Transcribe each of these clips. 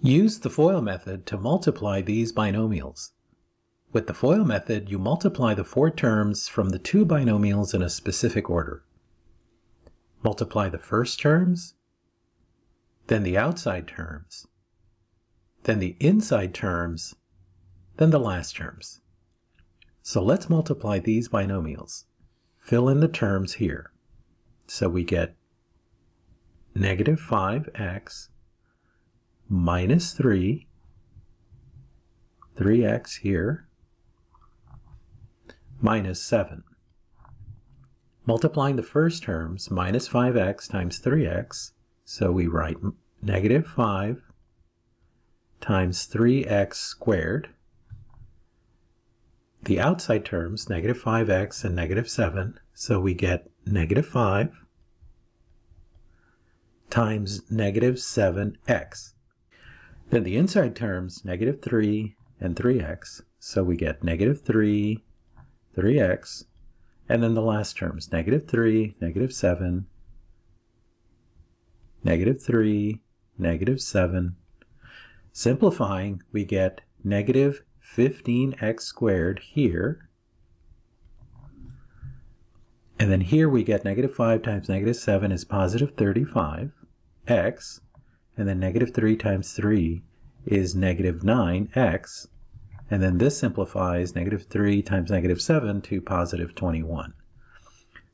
Use the FOIL method to multiply these binomials. With the FOIL method, you multiply the four terms from the two binomials in a specific order. Multiply the first terms, then the outside terms, then the inside terms, then the last terms. So let's multiply these binomials. Fill in the terms here. So we get negative 5x minus 3x here, minus 7. Multiplying the first terms, minus 5x times 3x, so we write negative 5 times 3x squared. The outside terms, negative 5x and negative 7, so we get negative 5 times negative 7x. Then the inside terms, negative 3 and 3x, so we get negative 3, 3x, and then the last terms, negative 3, negative 7, negative 3, negative 7. Simplifying, we get negative 15x squared here, and then here we get negative 5 times negative 7 is positive 35x, and then negative 3 times 3 is negative 9x, and then this simplifies negative 3 times negative 7 to positive 21.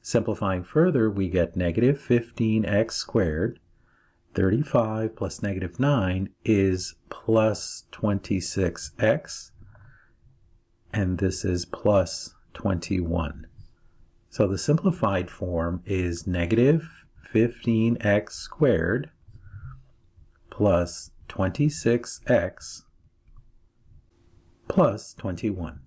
Simplifying further, we get negative 15x squared. 35 plus negative 9 is plus 26x, and this is plus 21. So the simplified form is negative 15x squared plus 26x plus 21.